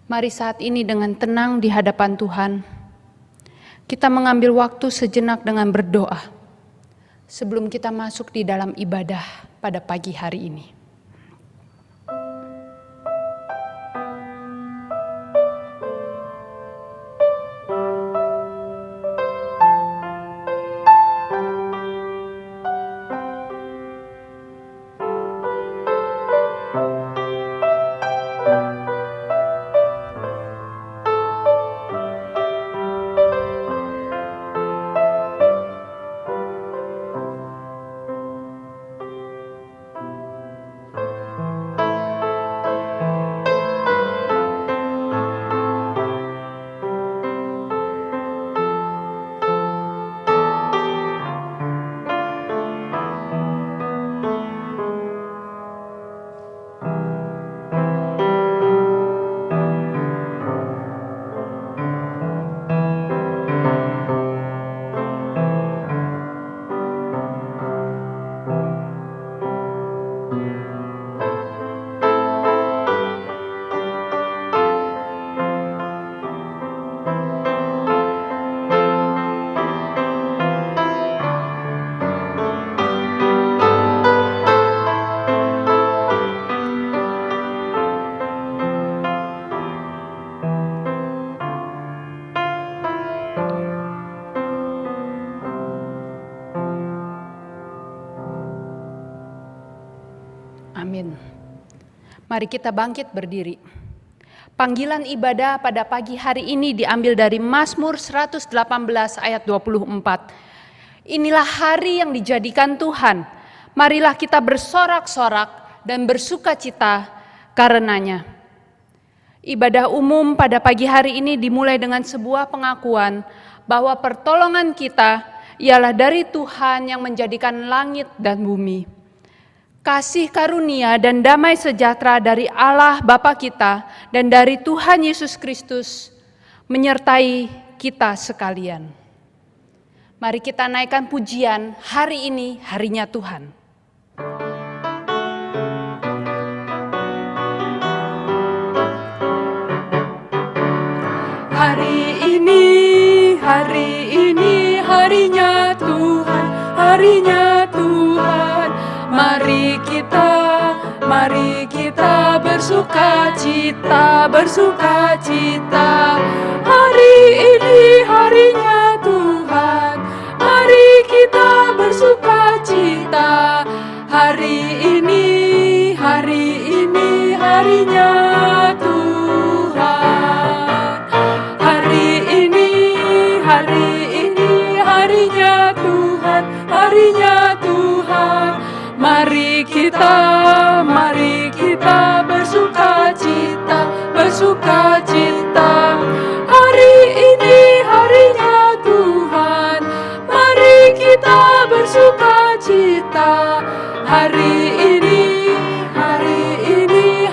Mari saat ini dengan tenang di hadapan Tuhan, kita mengambil waktu sejenak dengan berdoa sebelum kita masuk di dalam ibadah pada pagi hari ini. Amin. Mari kita bangkit berdiri. Panggilan ibadah pada pagi hari ini diambil dari Mazmur 118 ayat 24. Inilah hari yang dijadikan Tuhan. Marilah kita bersorak-sorak dan bersukacita karenanya. Ibadah umum pada pagi hari ini dimulai dengan sebuah pengakuan bahwa pertolongan kita ialah dari Tuhan yang menjadikan langit dan bumi. Kasih karunia dan damai sejahtera dari Allah Bapa kita dan dari Tuhan Yesus Kristus menyertai kita sekalian. Mari kita naikkan pujian, hari ini harinya Tuhan. Hari ini harinya Tuhan, harinya Tuhan. Mari kita bersukacita, bersukacita. Hari ini harinya Tuhan, mari kita bersukacita. Hari ini harinya Tuhan. Hari ini harinya Tuhan, harinya Tuhan. Mari kita bersukacita, bersukacita. Hari ini harinya Tuhan, mari kita bersukacita. Hari ini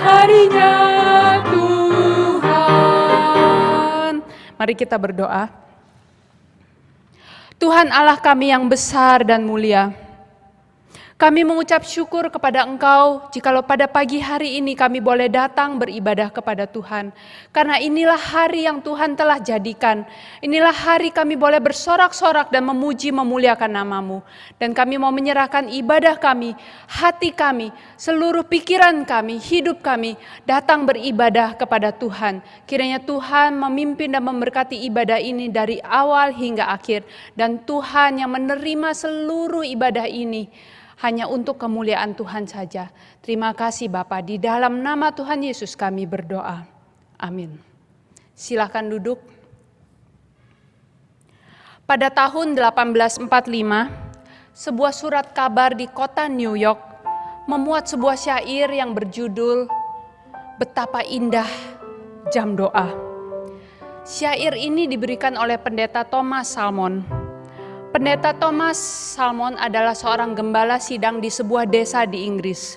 harinya Tuhan. Mari kita berdoa. Tuhan Allah kami yang besar dan mulia, kami mengucap syukur kepada Engkau jikalau pada pagi hari ini kami boleh datang beribadah kepada Tuhan. Karena inilah hari yang Tuhan telah jadikan. Inilah hari kami boleh bersorak-sorak dan memuji memuliakan nama-Mu. Dan kami mau menyerahkan ibadah kami, hati kami, seluruh pikiran kami, hidup kami datang beribadah kepada Tuhan. Kiranya Tuhan memimpin dan memberkati ibadah ini dari awal hingga akhir. Dan Tuhan yang menerima seluruh ibadah ini hanya untuk kemuliaan Tuhan saja. Terima kasih Bapa, di dalam nama Tuhan Yesus kami berdoa. Amin. Silakan duduk. Pada tahun 1845, sebuah surat kabar di kota New York memuat sebuah syair yang berjudul Betapa Indah Jam Doa. Syair ini diberikan oleh pendeta Thomas Salmon. Pendeta Thomas Salmon adalah seorang gembala sidang di sebuah desa di Inggris.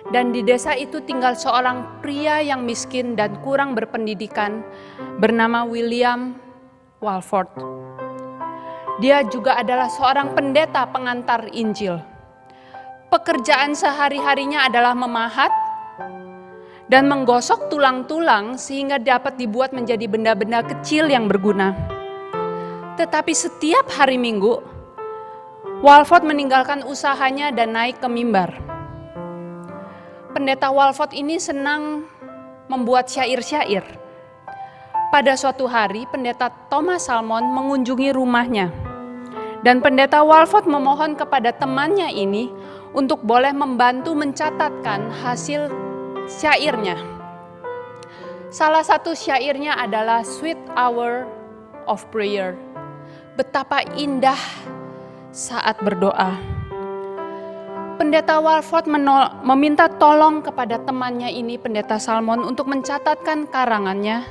Dan di desa itu tinggal seorang pria yang miskin dan kurang berpendidikan bernama William Walford. Dia juga adalah seorang pendeta pengantar Injil. Pekerjaan sehari-harinya adalah memahat dan menggosok tulang-tulang sehingga dapat dibuat menjadi benda-benda kecil yang berguna. Tetapi setiap hari Minggu, Walford meninggalkan usahanya dan naik ke mimbar. Pendeta Walford ini senang membuat syair-syair. Pada suatu hari, pendeta Thomas Salmon mengunjungi rumahnya. Dan pendeta Walford memohon kepada temannya ini untuk boleh membantu mencatatkan hasil syairnya. Salah satu syairnya adalah Sweet Hour of Prayer. Betapa indah saat berdoa. Pendeta Walford meminta tolong kepada temannya ini, pendeta Salmon, untuk mencatatkan karangannya.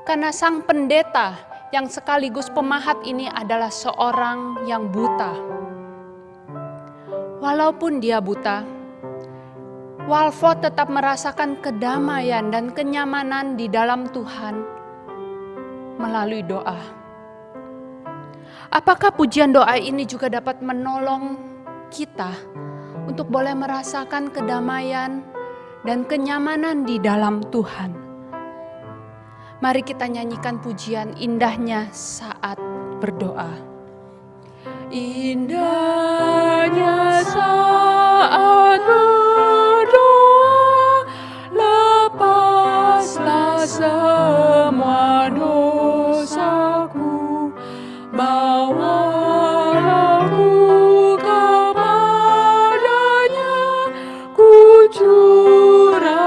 Karena sang pendeta yang sekaligus pemahat ini adalah seorang yang buta. Walaupun dia buta, Walford tetap merasakan kedamaian dan kenyamanan di dalam Tuhan melalui doa. Apakah pujian doa ini juga dapat menolong kita untuk boleh merasakan kedamaian dan kenyamanan di dalam Tuhan? Mari kita nyanyikan pujian indahnya saat berdoa. Indahnya saat berdoa, lepaslah semua dosaku, bawalah ku kepadanya, ku curahkan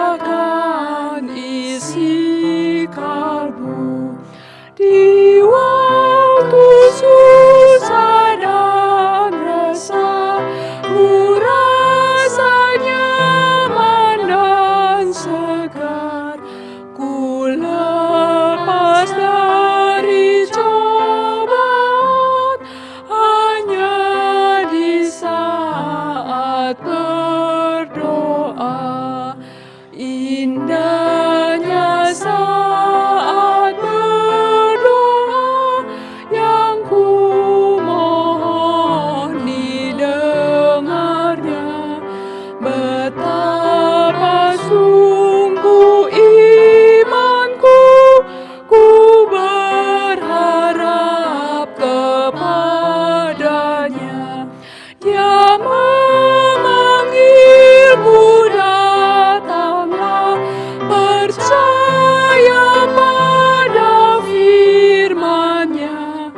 isi kalbu. Di waktu susah dan resah, ku rasa nyaman dan segar. Ku lepas dari cobaan hanya di saat berdoa. Indahnya saat berdoa yang ku mohon didengarnya. Betapa sungguh imanku, ku berharap kepadanya. Dia memanggilku, datanglah, percaya pada firman-Nya.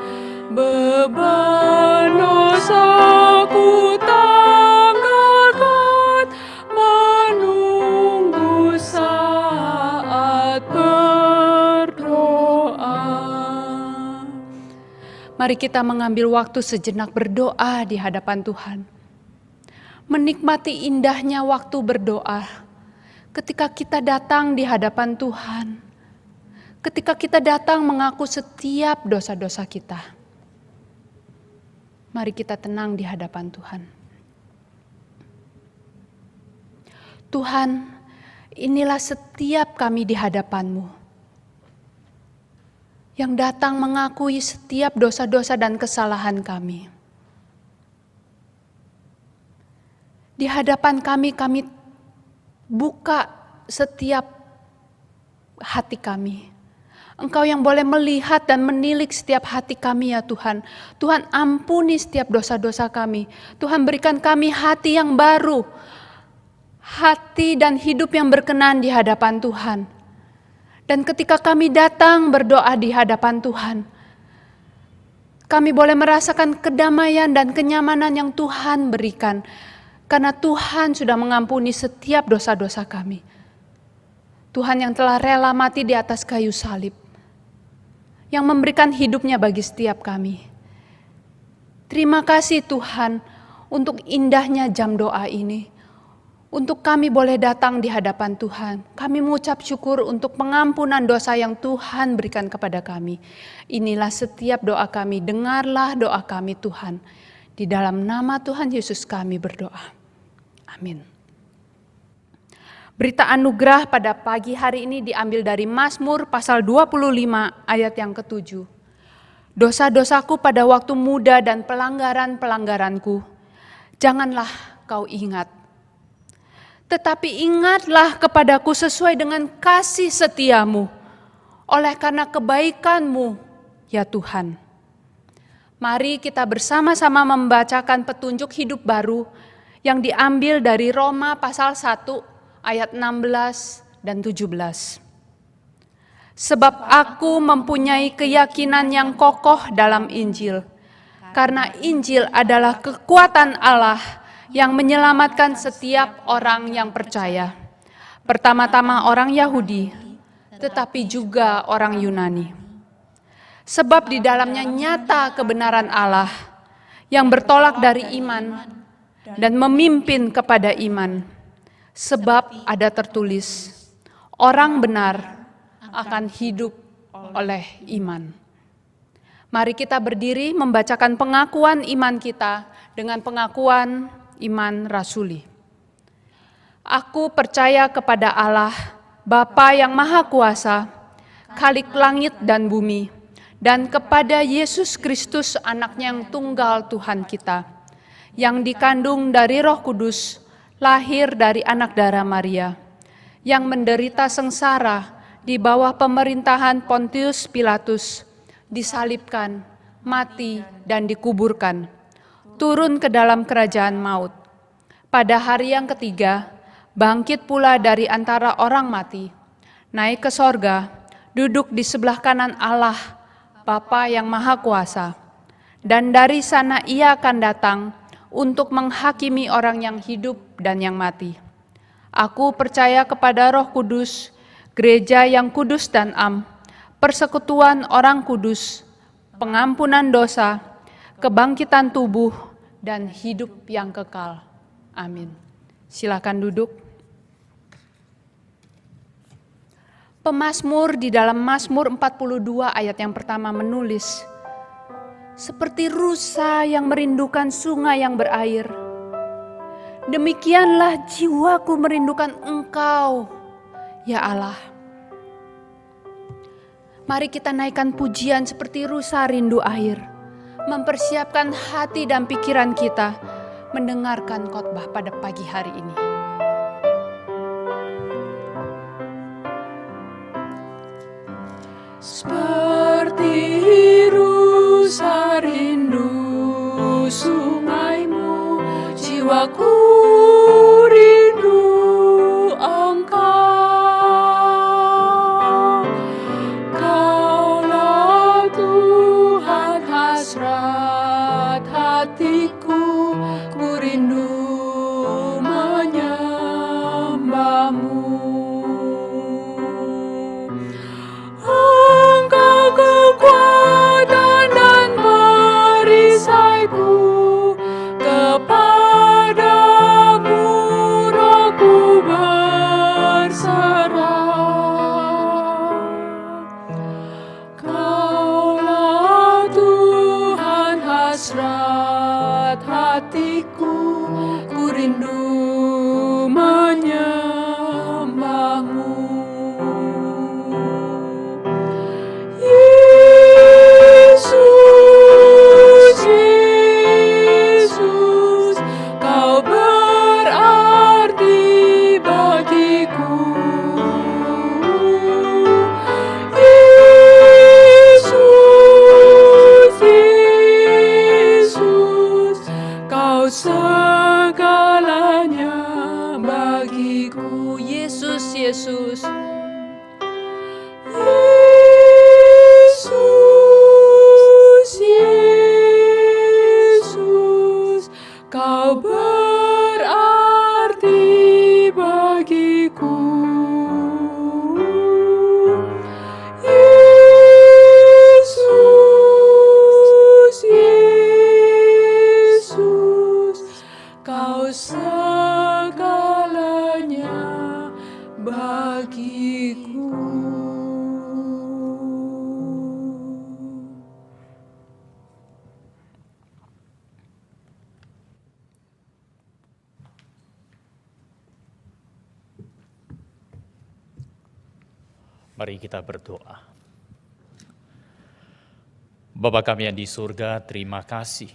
Beban dosaku tanggalkan, menunggu saat berdoa. Mari kita mengambil waktu sejenak berdoa di hadapan Tuhan. Menikmati indahnya waktu berdoa ketika kita datang di hadapan Tuhan. Ketika kita datang mengaku setiap dosa-dosa kita. Mari kita tenang di hadapan Tuhan. Tuhan, inilah setiap kami di hadapan-Mu, yang datang mengakui setiap dosa-dosa dan kesalahan kami. Di hadapan kami buka setiap hati kami. Engkau yang boleh melihat dan menilik setiap hati kami ya Tuhan. Tuhan, ampuni setiap dosa-dosa kami. Tuhan, berikan kami hati yang baru. Hati dan hidup yang berkenan di hadapan Tuhan. Dan ketika kami datang berdoa di hadapan Tuhan, kami boleh merasakan kedamaian dan kenyamanan yang Tuhan berikan. Karena Tuhan sudah mengampuni setiap dosa-dosa kami. Tuhan yang telah rela mati di atas kayu salib, yang memberikan hidupnya bagi setiap kami. Terima kasih Tuhan untuk indahnya jam doa ini. Untuk kami boleh datang di hadapan Tuhan. Kami mengucap syukur untuk pengampunan dosa yang Tuhan berikan kepada kami. Inilah setiap doa kami, dengarlah doa kami Tuhan. Di dalam nama Tuhan Yesus kami berdoa. Amin. Berita anugerah pada pagi hari ini diambil dari Mazmur pasal 25 ayat yang ke-7. Dosa-dosaku pada waktu muda dan pelanggaran-pelanggaranku, janganlah kau ingat. Tetapi ingatlah kepadaku sesuai dengan kasih setiamu, oleh karena kebaikan-Mu, ya Tuhan. Mari kita bersama-sama membacakan petunjuk hidup baru yang diambil dari Roma pasal 1 ayat 16 dan 17. Sebab aku mempunyai keyakinan yang kokoh dalam Injil, karena Injil adalah kekuatan Allah yang menyelamatkan setiap orang yang percaya. Pertama-tama orang Yahudi, tetapi juga orang Yunani. Sebab di dalamnya nyata kebenaran Allah yang bertolak dari iman dan memimpin kepada iman. Sebab ada tertulis, orang benar akan hidup oleh iman. Mari kita berdiri membacakan pengakuan iman kita dengan pengakuan iman rasuli. Aku percaya kepada Allah, Bapa yang Maha Kuasa, Khalik langit dan bumi, dan kepada Yesus Kristus anaknya yang tunggal Tuhan kita, yang dikandung dari Roh Kudus, lahir dari anak darah Maria, yang menderita sengsara di bawah pemerintahan Pontius Pilatus, disalibkan, mati, dan dikuburkan, turun ke dalam kerajaan maut. Pada hari yang ketiga, bangkit pula dari antara orang mati, naik ke sorga, duduk di sebelah kanan Allah, Bapa yang Maha Kuasa. Dan dari sana Ia akan datang untuk menghakimi orang yang hidup dan yang mati. Aku percaya kepada Roh Kudus, gereja yang kudus dan am, persekutuan orang kudus, pengampunan dosa, kebangkitan tubuh, dan hidup yang kekal. Amin. Silakan duduk. Pemazmur di dalam Mazmur 42 ayat yang pertama menulis, seperti rusa yang merindukan sungai yang berair, demikianlah jiwaku merindukan Engkau, ya Allah. Mari kita naikkan pujian seperti rusa rindu air, mempersiapkan hati dan pikiran kita mendengarkan khotbah pada pagi hari ini. Seperti rusa rindu sungaimu, jiwaku rindu Engkau. Kaulah Tuhan hasrat hatiku, ku rindu menyembahmu. Engkau kekuatan dan perisaiku, kepadamu rohku berserah. Kaulah Tuhan hasrat hatiku, ku rindu menyembahmu. Yesus, Yesus, Kau berarti bagiku. Yesus, Yesus, Kau segalanya bagiku. Yesus, Yesus. Yesus, Yesus, Kau berarti bagiku. Yesus, Yesus, Kau segalanya bagiku. Mari kita berdoa. Bapa kami yang di surga, terima kasih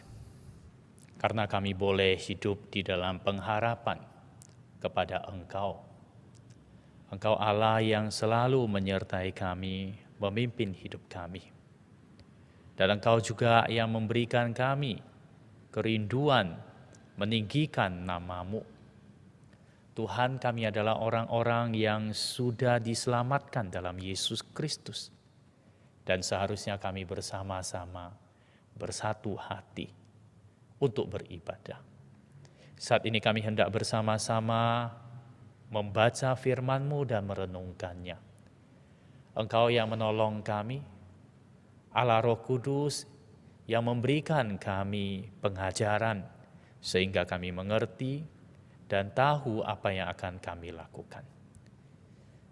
karena kami boleh hidup di dalam pengharapan kepada Engkau. Engkau Allah yang selalu menyertai kami, memimpin hidup kami. Dan Engkau juga yang memberikan kami kerinduan meninggikan nama-Mu. Tuhan, kami adalah orang-orang yang sudah diselamatkan dalam Yesus Kristus. Dan seharusnya kami bersama-sama bersatu hati untuk beribadah. Saat ini kami hendak bersama-sama membaca firman-Mu dan merenungkannya. Engkau yang menolong kami, Allah Roh Kudus yang memberikan kami pengajaran sehingga kami mengerti dan tahu apa yang akan kami lakukan.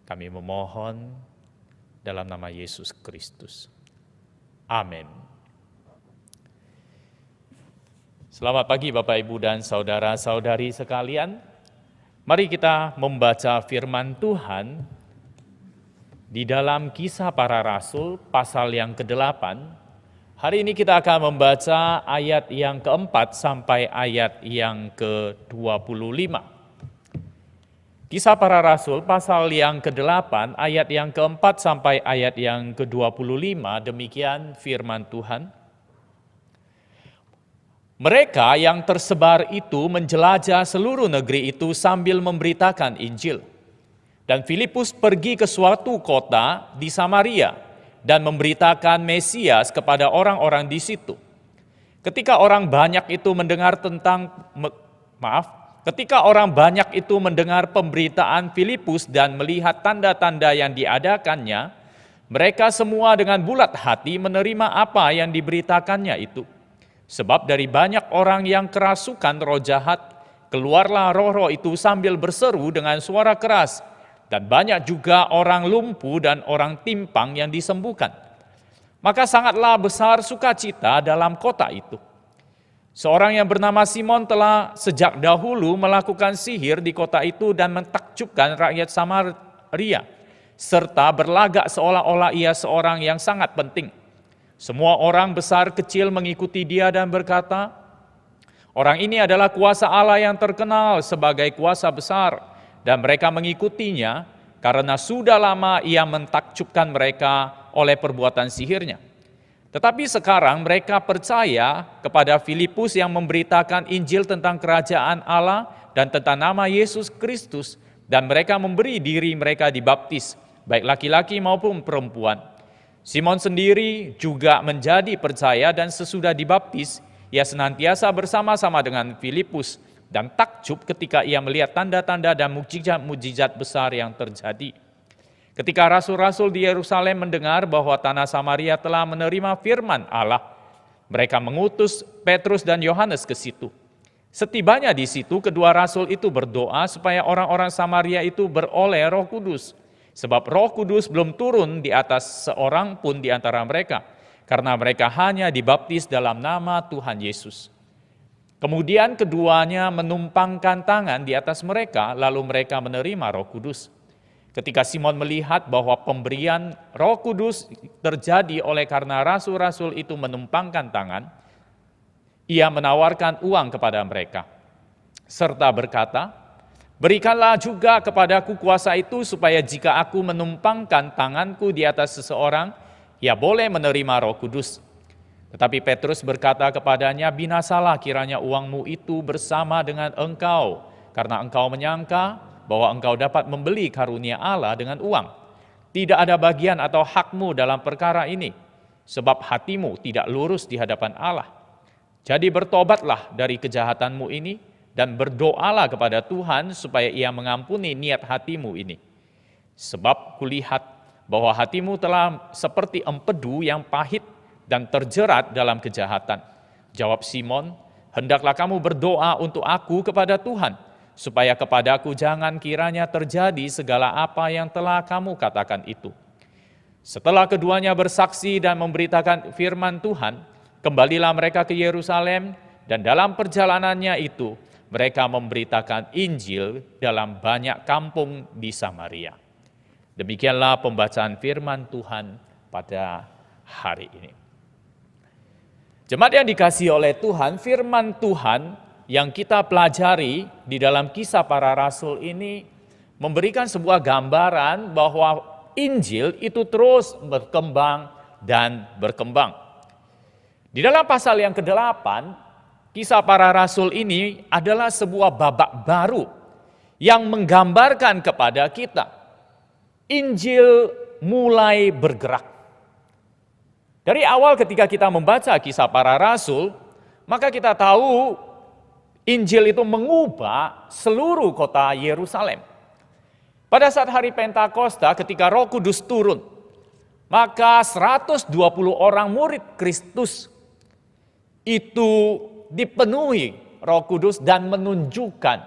Kami memohon dalam nama Yesus Kristus. Amin. Selamat pagi Bapak, Ibu, dan saudara-saudari sekalian. Mari kita membaca firman Tuhan di dalam Kisah Para Rasul pasal yang ke-8. Hari ini kita akan membaca ayat yang ke-4 sampai ayat yang ke-25. Kisah Para Rasul pasal yang ke-8 ayat yang ke-4 sampai ayat yang ke-25, demikian firman Tuhan. Mereka yang tersebar itu menjelajah seluruh negeri itu sambil memberitakan Injil. Dan Filipus pergi ke suatu kota di Samaria dan memberitakan Mesias kepada orang-orang di situ. Ketika orang banyak itu mendengar mendengar pemberitaan Filipus dan melihat tanda-tanda yang diadakannya, mereka semua dengan bulat hati menerima apa yang diberitakannya itu. Sebab dari banyak orang yang kerasukan roh jahat, keluarlah roh-roh itu sambil berseru dengan suara keras, dan banyak juga orang lumpuh dan orang timpang yang disembuhkan. Maka sangatlah besar sukacita dalam kota itu. Seorang yang bernama Simon telah sejak dahulu melakukan sihir di kota itu dan mentakjubkan rakyat Samaria, serta berlagak seolah-olah ia seorang yang sangat penting. Semua orang besar kecil mengikuti dia dan berkata, orang ini adalah kuasa Allah yang terkenal sebagai kuasa besar, dan mereka mengikutinya karena sudah lama ia mentakjubkan mereka oleh perbuatan sihirnya. Tetapi sekarang mereka percaya kepada Filipus yang memberitakan Injil tentang kerajaan Allah dan tentang nama Yesus Kristus, dan mereka memberi diri mereka dibaptis, baik laki-laki maupun perempuan. Simon sendiri juga menjadi percaya dan sesudah dibaptis, ia senantiasa bersama-sama dengan Filipus dan takjub ketika ia melihat tanda-tanda dan mukjizat-mukjizat besar yang terjadi. Ketika rasul-rasul di Yerusalem mendengar bahwa tanah Samaria telah menerima firman Allah, mereka mengutus Petrus dan Yohanes ke situ. Setibanya di situ, kedua rasul itu berdoa supaya orang-orang Samaria itu beroleh Roh Kudus. Sebab Roh Kudus belum turun di atas seorang pun di antara mereka, karena mereka hanya dibaptis dalam nama Tuhan Yesus. Kemudian keduanya menumpangkan tangan di atas mereka, lalu mereka menerima Roh Kudus. Ketika Simon melihat bahwa pemberian Roh Kudus terjadi oleh karena rasul-rasul itu menumpangkan tangan, ia menawarkan uang kepada mereka, serta berkata, berikanlah juga kepadaku kuasa itu supaya jika aku menumpangkan tanganku di atas seseorang, ia boleh menerima Roh Kudus. Tetapi Petrus berkata kepadanya, binasalah kiranya uangmu itu bersama dengan engkau, karena engkau menyangka bahwa engkau dapat membeli karunia Allah dengan uang. Tidak ada bagian atau hakmu dalam perkara ini, sebab hatimu tidak lurus di hadapan Allah. Jadi bertobatlah dari kejahatanmu ini, dan berdoalah kepada Tuhan supaya ia mengampuni niat hatimu ini. Sebab kulihat bahwa hatimu telah seperti empedu yang pahit dan terjerat dalam kejahatan. Jawab Simon, hendaklah kamu berdoa untuk aku kepada Tuhan, supaya kepadaku jangan kiranya terjadi segala apa yang telah kamu katakan itu. Setelah keduanya bersaksi dan memberitakan firman Tuhan, kembalilah mereka ke Yerusalem, dan dalam perjalanannya itu, mereka memberitakan Injil dalam banyak kampung di Samaria. Demikianlah pembacaan firman Tuhan pada hari ini. Jemaat yang dikasihi oleh Tuhan, firman Tuhan yang kita pelajari di dalam Kisah Para Rasul ini memberikan sebuah gambaran bahwa Injil itu terus berkembang dan berkembang. Di dalam pasal yang ke-8, Kisah Para Rasul ini adalah sebuah babak baru yang menggambarkan kepada kita Injil mulai bergerak. Dari awal ketika kita membaca Kisah Para Rasul, maka kita tahu Injil itu mengubah seluruh kota Yerusalem. Pada saat hari Pentakosta ketika Roh Kudus turun, maka 120 orang murid Kristus itu dipenuhi Roh Kudus dan menunjukkan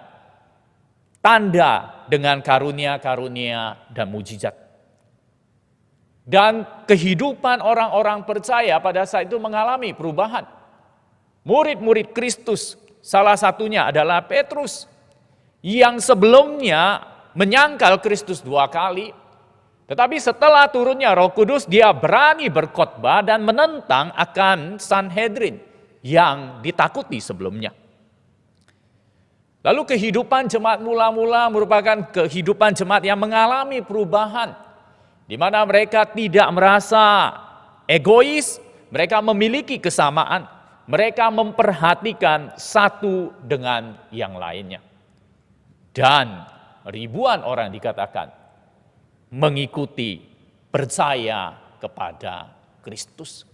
tanda dengan karunia-karunia dan mujizat. Dan kehidupan orang-orang percaya pada saat itu mengalami perubahan. Murid-murid Kristus, salah satunya adalah Petrus, yang sebelumnya menyangkal Kristus 2 kali, tetapi setelah turunnya Roh Kudus, dia berani berkhotbah dan menentang akan Sanhedrin yang ditakuti sebelumnya. Lalu kehidupan jemaat mula-mula merupakan kehidupan jemaat yang mengalami perubahan, di mana mereka tidak merasa egois, mereka memiliki kesamaan, mereka memperhatikan satu dengan yang lainnya. Dan ribuan orang dikatakan mengikuti, percaya kepada Kristus.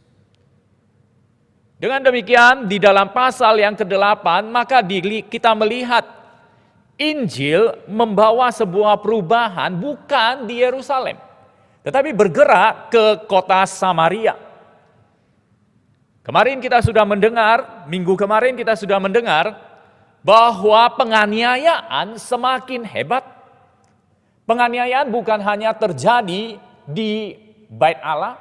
Dengan demikian di dalam pasal yang ke-8 maka kita melihat Injil membawa sebuah perubahan bukan di Yerusalem, tetapi bergerak ke kota Samaria. Kemarin kita sudah mendengar, minggu kemarin kita sudah mendengar bahwa penganiayaan semakin hebat. Penganiayaan bukan hanya terjadi di Bait Allah,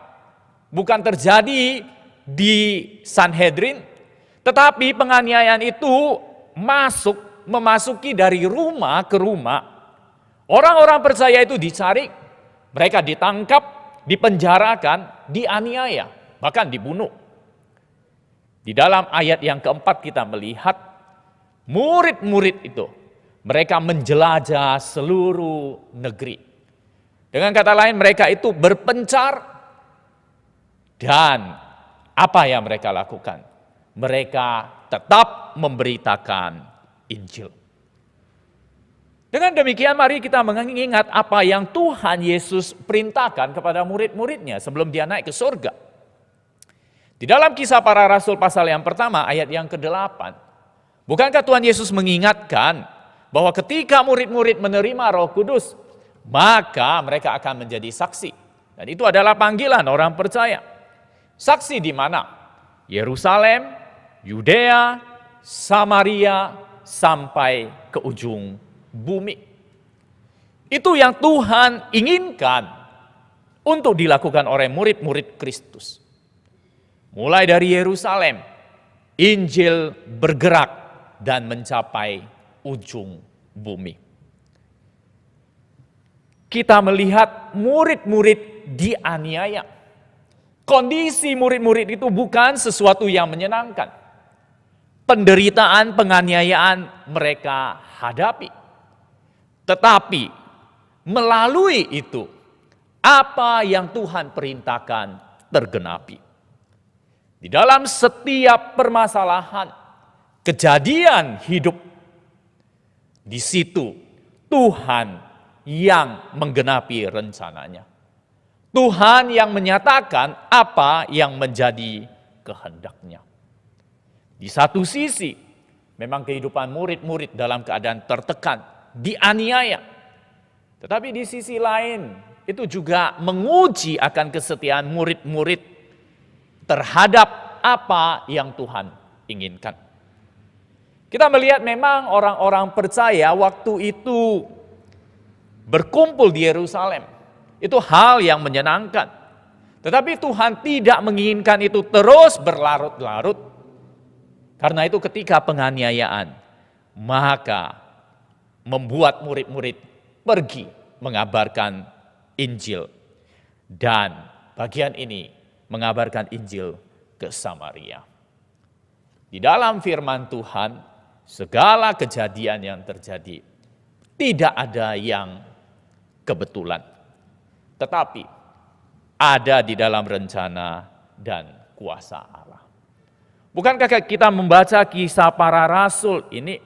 bukan terjadi di Sanhedrin, tetapi penganiayaan itu memasuki dari rumah ke rumah. Orang-orang percaya itu dicari, mereka ditangkap, dipenjarakan, dianiaya, bahkan dibunuh. Di dalam ayat yang keempat kita melihat murid-murid itu, mereka menjelajah seluruh negeri. Dengan kata lain mereka itu berpencar, dan apa yang mereka lakukan? Mereka tetap memberitakan Injil. Dengan demikian mari kita mengingat apa yang Tuhan Yesus perintahkan kepada murid-muridnya sebelum dia naik ke surga. Di dalam Kisah Para Rasul pasal yang pertama ayat yang ke-8, bukankah Tuhan Yesus mengingatkan bahwa ketika murid-murid menerima Roh Kudus, maka mereka akan menjadi saksi. Dan itu adalah panggilan orang percaya. Saksi di mana? Yerusalem, Yudea, Samaria, sampai ke ujung bumi. Itu yang Tuhan inginkan untuk dilakukan oleh murid-murid Kristus. Mulai dari Yerusalem, Injil bergerak dan mencapai ujung bumi. Kita melihat murid-murid dianiaya. Kondisi murid-murid itu bukan sesuatu yang menyenangkan. Penderitaan, penganiayaan mereka hadapi. Tetapi melalui itu, apa yang Tuhan perintahkan tergenapi. Di dalam setiap permasalahan, kejadian hidup, di situ Tuhan yang menggenapi rencananya. Tuhan yang menyatakan apa yang menjadi kehendaknya. Di satu sisi, memang kehidupan murid-murid dalam keadaan tertekan, dianiaya. Tetapi di sisi lain, itu juga menguji akan kesetiaan murid-murid terhadap apa yang Tuhan inginkan. Kita melihat memang orang-orang percaya waktu itu berkumpul di Yerusalem. Itu hal yang menyenangkan. Tetapi Tuhan tidak menginginkan itu terus berlarut-larut. Karena itu ketika penganiayaan, maka membuat murid-murid pergi mengabarkan Injil. Dan bagian ini mengabarkan Injil ke Samaria. Di dalam firman Tuhan, segala kejadian yang terjadi tidak ada yang kebetulan, tetapi ada di dalam rencana dan kuasa Allah. Bukankah kita membaca kisah para rasul ini,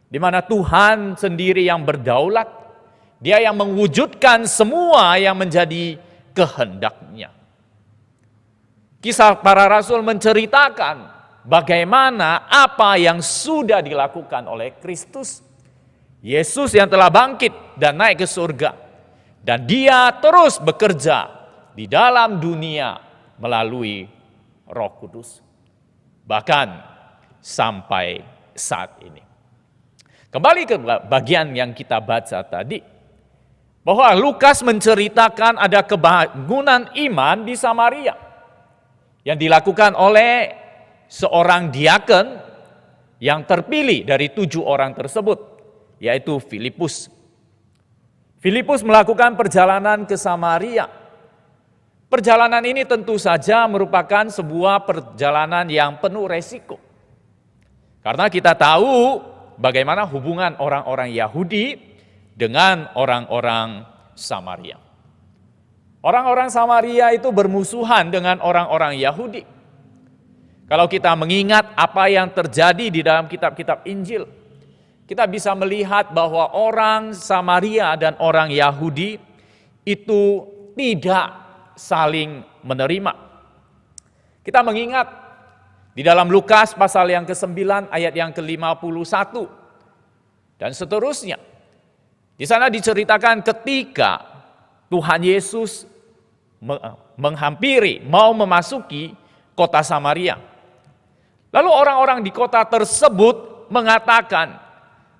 di mana Tuhan sendiri yang berdaulat, Dia yang mewujudkan semua yang menjadi kehendaknya. Kisah para rasul menceritakan bagaimana apa yang sudah dilakukan oleh Kristus. Yesus yang telah bangkit dan naik ke surga. Dan Dia terus bekerja di dalam dunia melalui Roh Kudus. Bahkan sampai saat ini. Kembali ke bagian yang kita baca tadi, bahwa Lukas menceritakan ada kebangunan iman di Samaria yang dilakukan oleh seorang diaken yang terpilih dari 7 orang tersebut, yaitu Filipus. Filipus melakukan perjalanan ke Samaria. Perjalanan ini tentu saja merupakan sebuah perjalanan yang penuh resiko. Karena kita tahu bagaimana hubungan orang-orang Yahudi dengan orang-orang Samaria. Orang-orang Samaria itu bermusuhan dengan orang-orang Yahudi. Kalau kita mengingat apa yang terjadi di dalam kitab-kitab Injil, kita bisa melihat bahwa orang Samaria dan orang Yahudi itu tidak saling menerima. Kita mengingat di dalam Lukas pasal yang ke-9 ayat yang ke-51 dan seterusnya. Di sana diceritakan ketika Tuhan Yesus menghampiri, mau memasuki kota Samaria. Lalu orang-orang di kota tersebut mengatakan,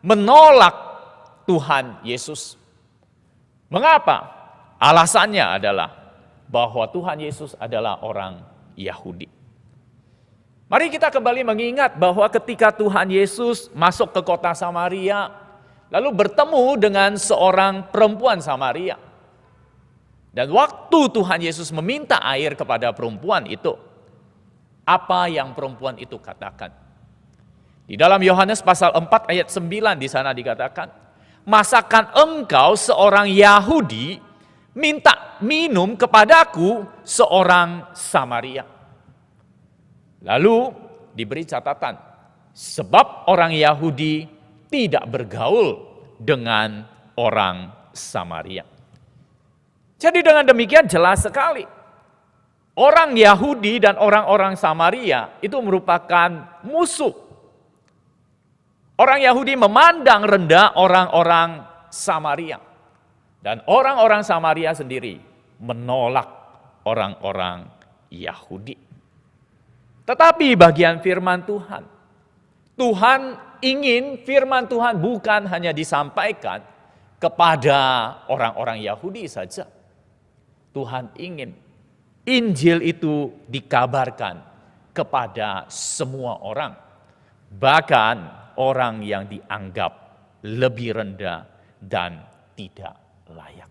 menolak Tuhan Yesus. Mengapa? Alasannya adalah bahwa Tuhan Yesus adalah orang Yahudi. Mari kita kembali mengingat bahwa ketika Tuhan Yesus masuk ke kota Samaria, lalu bertemu dengan seorang perempuan Samaria. Dan waktu Tuhan Yesus meminta air kepada perempuan itu, apa yang perempuan itu katakan? Di dalam Yohanes pasal 4 ayat 9 di sana dikatakan, masakan engkau seorang Yahudi minta minum kepadaku seorang Samaria? Lalu diberi catatan, sebab orang Yahudi tidak bergaul dengan orang Samaria. Jadi dengan demikian jelas sekali, orang Yahudi dan orang-orang Samaria itu merupakan musuh. Orang Yahudi memandang rendah orang-orang Samaria. Dan orang-orang Samaria sendiri menolak orang-orang Yahudi. Tetapi bagian firman Tuhan, Tuhan ingin firman Tuhan bukan hanya disampaikan kepada orang-orang Yahudi saja. Tuhan ingin Injil itu dikabarkan kepada semua orang, bahkan orang yang dianggap lebih rendah dan tidak layak.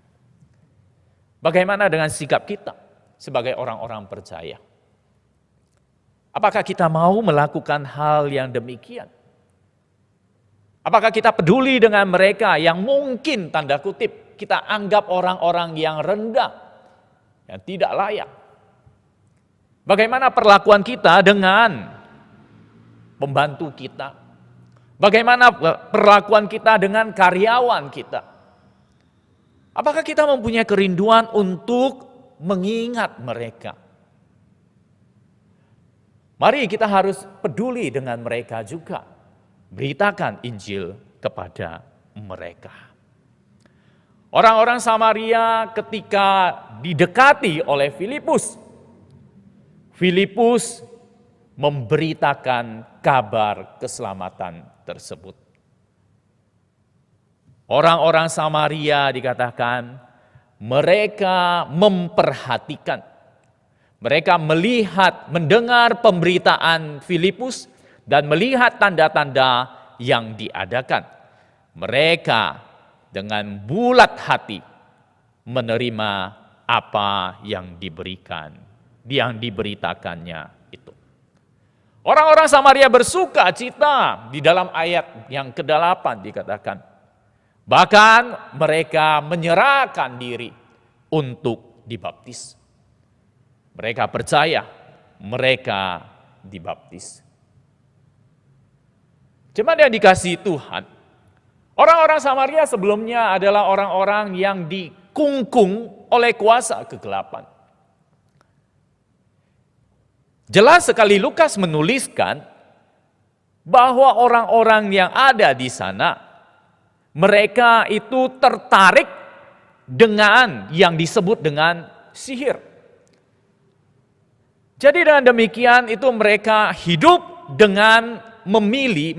Bagaimana dengan sikap kita sebagai orang-orang percaya? Apakah kita mau melakukan hal yang demikian? Apakah kita peduli dengan mereka yang mungkin tanda kutip kita anggap orang-orang yang rendah, yang tidak layak? Bagaimana perlakuan kita dengan pembantu kita? Bagaimana perlakuan kita dengan karyawan kita? Apakah kita mempunyai kerinduan untuk mengingat mereka? Mari kita harus peduli dengan mereka juga. Beritakan Injil kepada mereka. Orang-orang Samaria ketika didekati oleh Filipus, Filipus memberitakan kabar keselamatan tersebut. Orang-orang Samaria dikatakan mereka memperhatikan. Mereka melihat, mendengar pemberitaan Filipus dan melihat tanda-tanda yang diadakan. Mereka dengan bulat hati menerima apa yang diberikan, yang diberitakannya itu. Orang-orang Samaria bersuka cita di dalam ayat yang ke-8 dikatakan. Bahkan mereka menyerahkan diri untuk dibaptis. Mereka percaya, mereka dibaptis. Jemaat yang dikasihi Tuhan, orang-orang Samaria sebelumnya adalah orang-orang yang dikungkung oleh kuasa kegelapan. Jelas sekali Lukas menuliskan bahwa orang-orang yang ada di sana, mereka itu tertarik dengan yang disebut dengan sihir. Jadi dengan demikian itu mereka hidup dengan memilih,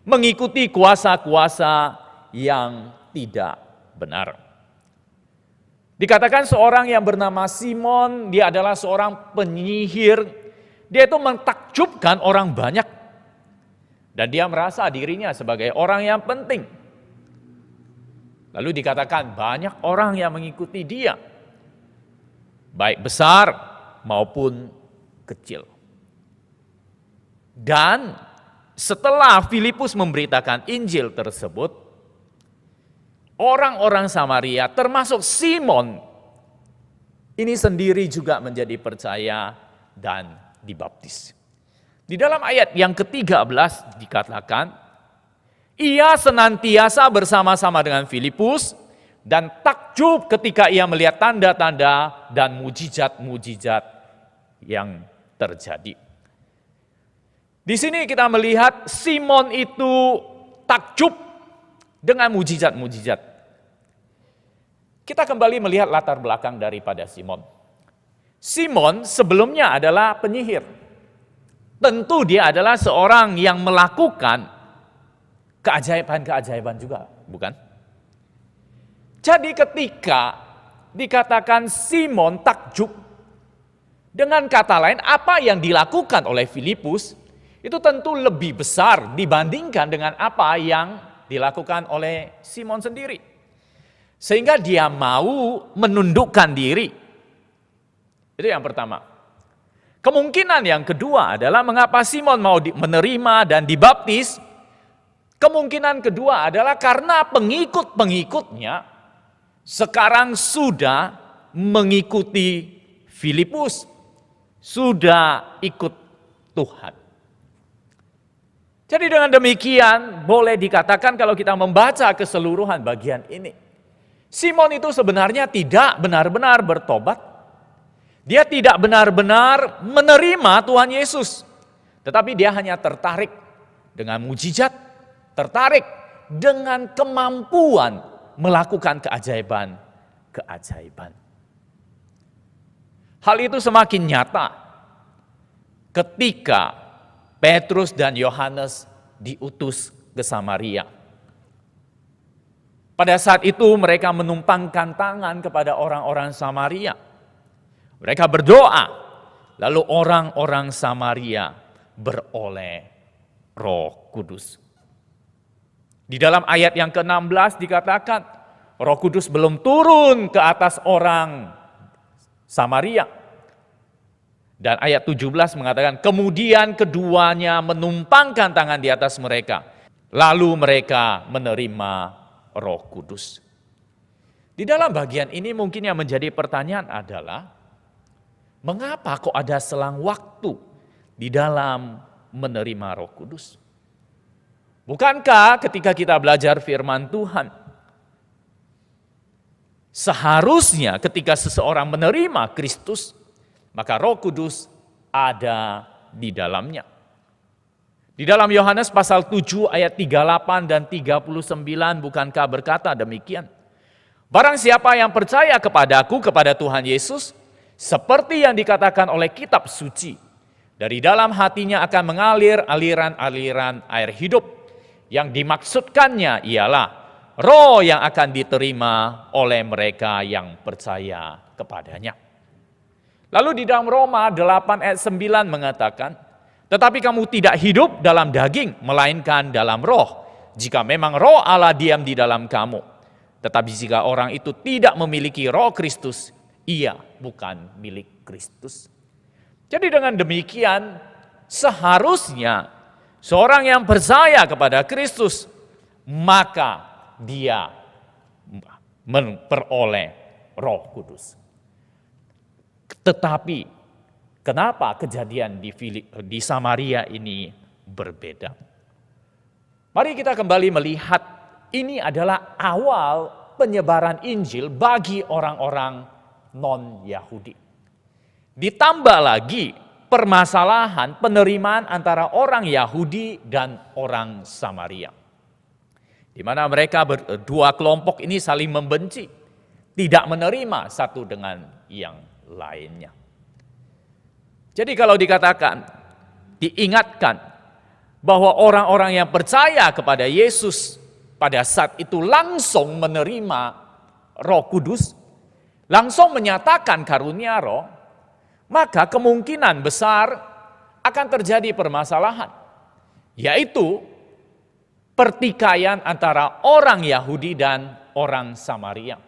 mengikuti kuasa-kuasa yang tidak benar. Dikatakan seorang yang bernama Simon, dia adalah seorang penyihir. Dia itu mentakjubkan orang banyak. Dan dia merasa dirinya sebagai orang yang penting. Lalu dikatakan banyak orang yang mengikuti dia. Baik besar maupun kecil. Dan setelah Filipus memberitakan Injil tersebut, orang-orang Samaria termasuk Simon ini sendiri juga menjadi percaya dan dibaptis. Di dalam ayat yang ke-13 dikatakan, ia senantiasa bersama-sama dengan Filipus dan takjub ketika ia melihat tanda-tanda dan mujizat-mujizat yang terjadi. Di sini kita melihat Simon itu takjub dengan mujizat-mujizat. Kita kembali melihat latar belakang daripada Simon. Simon sebelumnya adalah penyihir. Tentu dia adalah seorang yang melakukan keajaiban-keajaiban juga, bukan? Jadi ketika dikatakan Simon takjub, dengan kata lain apa yang dilakukan oleh Filipus itu tentu lebih besar dibandingkan dengan apa yang dilakukan oleh Simon sendiri. Sehingga dia mau menundukkan diri. Itu yang pertama. Kemungkinan yang kedua adalah mengapa Simon mau menerima dan dibaptis. Kemungkinan kedua adalah karena pengikut-pengikutnya sekarang sudah mengikuti Filipus. Sudah ikut Tuhan. Jadi dengan demikian boleh dikatakan kalau kita membaca keseluruhan bagian ini. Simon itu sebenarnya tidak benar-benar bertobat. Dia tidak benar-benar menerima Tuhan Yesus. Tetapi dia hanya tertarik dengan mujizat, tertarik dengan kemampuan melakukan keajaiban-keajaiban. Hal itu semakin nyata ketika Petrus dan Yohanes diutus ke Samaria. Pada saat itu mereka menumpangkan tangan kepada orang-orang Samaria. Mereka berdoa, lalu orang-orang Samaria beroleh Roh Kudus. Di dalam ayat yang ke-16 dikatakan, Roh Kudus belum turun ke atas orang Samaria. Dan ayat 17 mengatakan, kemudian keduanya menumpangkan tangan di atas mereka. Lalu mereka menerima Roh Kudus. Di dalam bagian ini mungkin yang menjadi pertanyaan adalah, mengapa kok ada selang waktu di dalam menerima Roh Kudus? Bukankah ketika kita belajar firman Tuhan, seharusnya ketika seseorang menerima Kristus, maka Roh Kudus ada di dalamnya. Di dalam Yohanes pasal 7 ayat 38 dan 39 bukankah berkata demikian? Barang siapa yang percaya kepadaku, kepada Tuhan Yesus, seperti yang dikatakan oleh kitab suci, dari dalam hatinya akan mengalir aliran-aliran air hidup. Yang dimaksudkannya ialah roh yang akan diterima oleh mereka yang percaya kepadanya. Lalu di dalam Roma 8 ayat 9 mengatakan, tetapi kamu tidak hidup dalam daging, melainkan dalam roh. Jika memang roh Allah diam di dalam kamu. Tetapi jika orang itu tidak memiliki roh Kristus, ia bukan milik Kristus. Jadi dengan demikian, seharusnya seorang yang percaya kepada Kristus, maka dia memperoleh Roh Kudus. Tetapi kenapa kejadian di Samaria ini berbeda? Mari kita kembali melihat, ini adalah awal penyebaran Injil bagi orang-orang non-Yahudi. Ditambah lagi permasalahan penerimaan antara orang Yahudi dan orang Samaria, di mana mereka dua kelompok ini saling membenci, tidak menerima satu dengan yang lainnya. Jadi kalau dikatakan, diingatkan bahwa orang-orang yang percaya kepada Yesus pada saat itu langsung menerima Roh Kudus, langsung menyatakan karunia Roh, maka kemungkinan besar akan terjadi permasalahan, yaitu pertikaian antara orang Yahudi dan orang Samaria.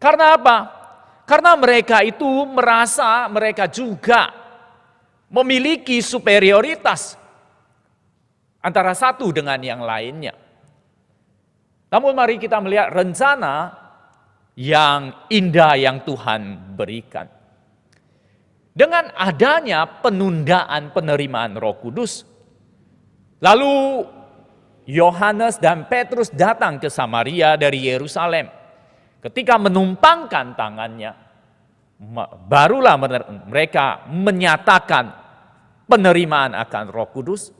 Karena apa? Karena mereka itu merasa mereka juga memiliki superioritas antara satu dengan yang lainnya. Namun mari kita melihat rencana yang indah yang Tuhan berikan. Dengan adanya penundaan penerimaan Roh Kudus, lalu Yohanes dan Petrus datang ke Samaria dari Yerusalem. Ketika menumpangkan tangannya, barulah mereka menyatakan penerimaan akan Roh Kudus.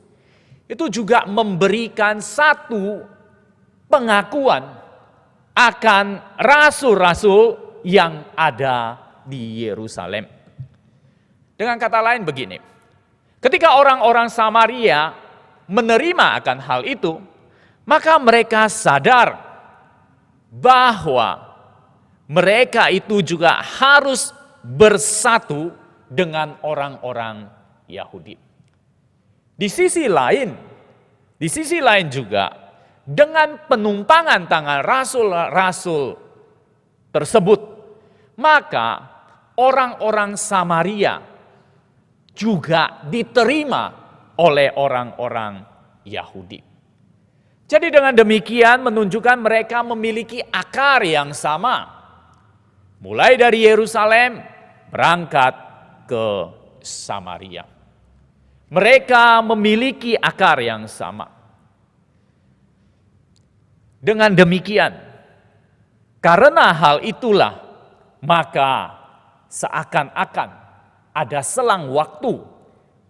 Itu juga memberikan satu pengakuan akan rasul-rasul yang ada di Yerusalem. Dengan kata lain begini, ketika orang-orang Samaria menerima akan hal itu, maka mereka sadar bahwa mereka itu juga harus bersatu dengan orang-orang Yahudi. Di sisi lain juga, dengan penumpangan tangan rasul-rasul tersebut, maka orang-orang Samaria juga diterima oleh orang-orang Yahudi. Jadi dengan demikian menunjukkan mereka memiliki akar yang sama. Mulai dari Yerusalem berangkat ke Samaria. Mereka memiliki akar yang sama. Dengan demikian, karena hal itulah, maka seakan-akan ada selang waktu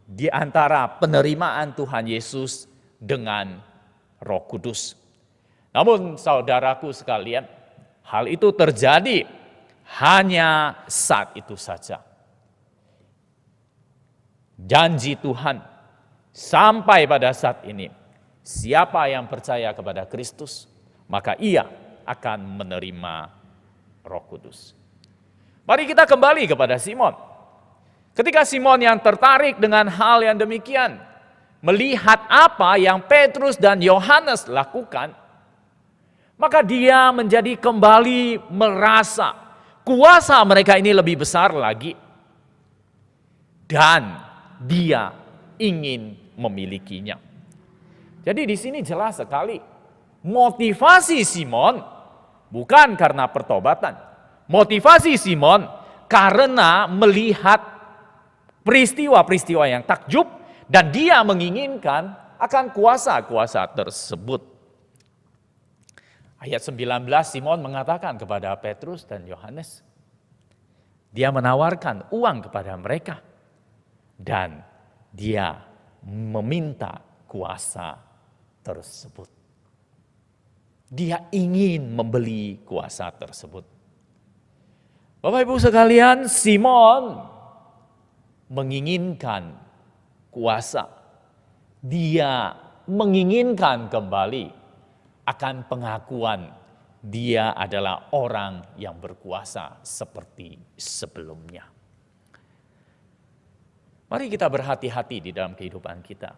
di antara penerimaan Tuhan Yesus dengan Roh Kudus. Namun saudaraku sekalian, hal itu terjadi hanya saat itu saja. Janji Tuhan sampai pada saat ini, siapa yang percaya kepada Kristus, maka ia akan menerima Roh Kudus. Mari kita kembali kepada Simon. Ketika Simon yang tertarik dengan hal yang demikian, melihat apa yang Petrus dan Yohanes lakukan, maka dia menjadi kembali merasa kuasa mereka ini lebih besar lagi. Dan dia ingin memilikinya. Jadi di sini jelas sekali, motivasi Simon bukan karena pertobatan. Motivasi Simon karena melihat peristiwa-peristiwa yang takjub dan dia menginginkan akan kuasa-kuasa tersebut. Ayat 19 Simon mengatakan kepada Petrus dan Yohanes, dia menawarkan uang kepada mereka dan dia meminta kuasa tersebut. Dia ingin membeli kuasa tersebut. Bapak Ibu sekalian, Simon menginginkan kuasa. Dia menginginkan kembali akan pengakuan dia adalah orang yang berkuasa seperti sebelumnya. Mari kita berhati-hati di dalam kehidupan kita.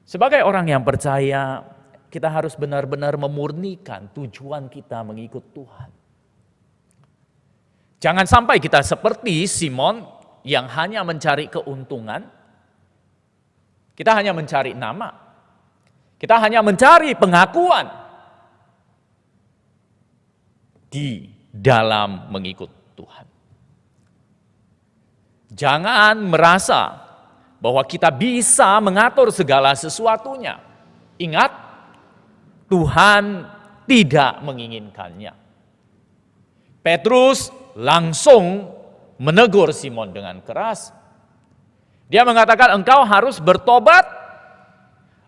Sebagai orang yang percaya, kita harus benar-benar memurnikan tujuan kita mengikut Tuhan. Jangan sampai kita seperti Simon yang hanya mencari keuntungan, kita hanya mencari nama, kita hanya mencari pengakuan di dalam mengikut Tuhan. Jangan merasa bahwa kita bisa mengatur segala sesuatunya. Ingat, Tuhan tidak menginginkannya. Petrus langsung menegur Simon dengan keras. Dia mengatakan, engkau harus bertobat,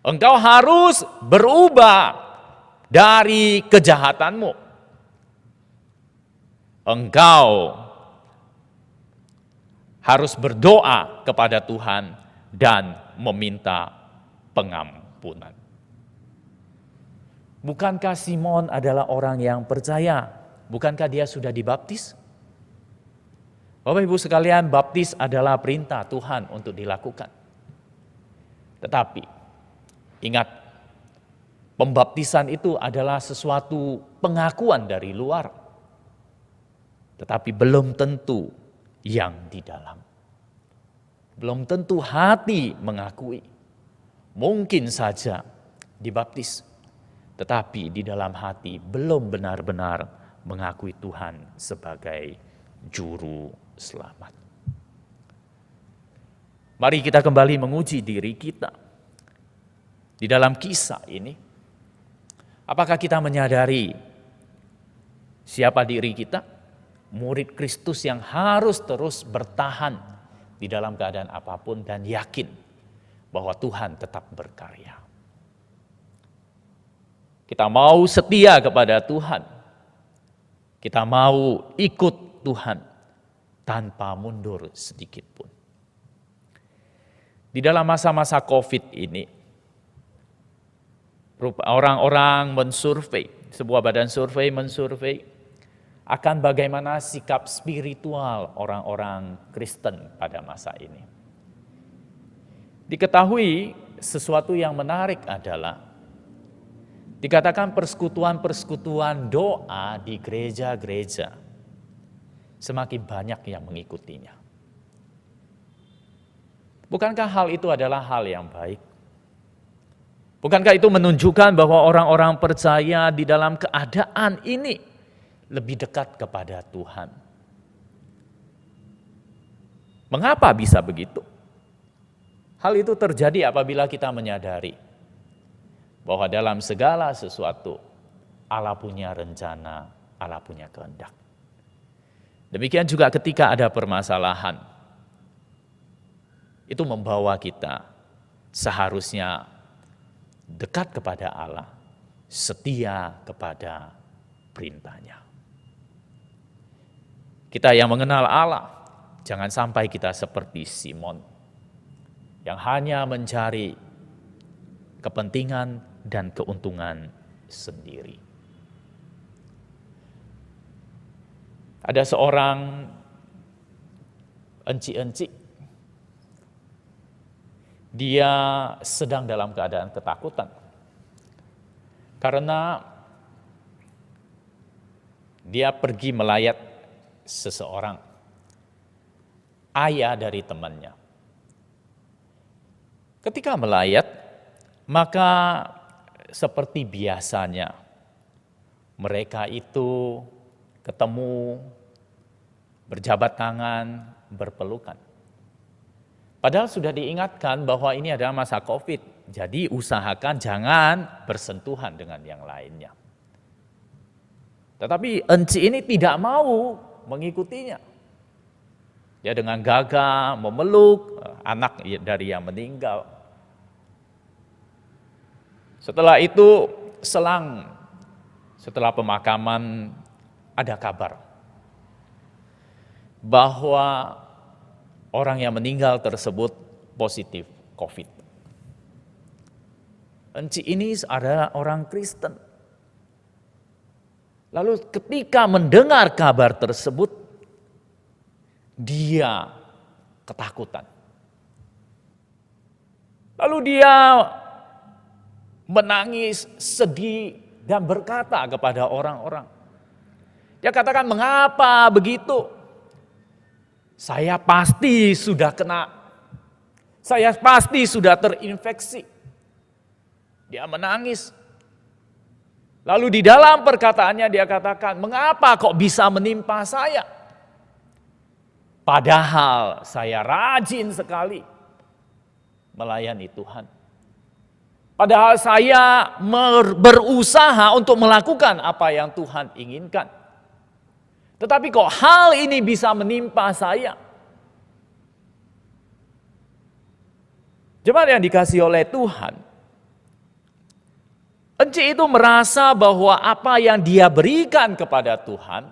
engkau harus berubah dari kejahatanmu. Engkau harus berdoa kepada Tuhan dan meminta pengampunan. Bukankah Simon adalah orang yang percaya? Bukankah dia sudah dibaptis? Bapak Ibu sekalian, baptis adalah perintah Tuhan untuk dilakukan. Tetapi ingat, pembaptisan itu adalah sesuatu pengakuan dari luar. Tetapi belum tentu yang di dalam. Belum tentu hati mengakui. Mungkin saja dibaptis, tetapi di dalam hati belum benar-benar mengakui Tuhan sebagai juru selamat. Mari kita kembali menguji diri kita. Di dalam kisah ini, apakah kita menyadari siapa diri kita? Murid Kristus yang harus terus bertahan di dalam keadaan apapun dan yakin bahwa Tuhan tetap berkarya. Kita mau setia kepada Tuhan. Kita mau ikut Tuhan tanpa mundur sedikit pun. Di dalam masa-masa COVID ini, orang-orang mensurvei, sebuah badan survei mensurvei akan bagaimana sikap spiritual orang-orang Kristen pada masa ini. Diketahui sesuatu yang menarik adalah dikatakan persekutuan-persekutuan doa di gereja-gereja semakin banyak yang mengikutinya. Bukankah hal itu adalah hal yang baik? Bukankah itu menunjukkan bahwa orang-orang percaya di dalam keadaan ini lebih dekat kepada Tuhan? Mengapa bisa begitu? Hal itu terjadi apabila kita menyadari bahwa dalam segala sesuatu Allah punya rencana, Allah punya kehendak. Demikian juga ketika ada permasalahan, itu membawa kita seharusnya dekat kepada Allah, setia kepada perintahnya. Kita yang mengenal Allah, jangan sampai kita seperti Simon yang hanya mencari kepentingan dan keuntungan sendiri. Ada seorang enci-enci, dia sedang dalam keadaan ketakutan karena dia pergi melayat seseorang, ayah dari temannya. Ketika melayat, maka seperti biasanya mereka itu ketemu, berjabat tangan, berpelukan. Padahal sudah diingatkan bahwa ini adalah masa COVID, jadi usahakan jangan bersentuhan dengan yang lainnya. Tetapi enci ini tidak mau mengikutinya. Dia dengan gagah memeluk anak dari yang meninggal. Setelah itu setelah pemakaman ada kabar bahwa orang yang meninggal tersebut positif COVID. Enci ini adalah orang Kristen. Lalu ketika mendengar kabar tersebut, dia ketakutan. Lalu dia menangis, sedih, dan berkata kepada orang-orang. Dia katakan, mengapa begitu? Saya pasti sudah kena. Saya pasti sudah terinfeksi. Dia menangis. Lalu di dalam perkataannya dia katakan, mengapa kok bisa menimpa saya? Padahal saya rajin sekali melayani Tuhan. Padahal saya berusaha untuk melakukan apa yang Tuhan inginkan. Tetapi kok hal ini bisa menimpa saya? Jemaat yang dikasihi oleh Tuhan, Enci itu merasa bahwa apa yang dia berikan kepada Tuhan,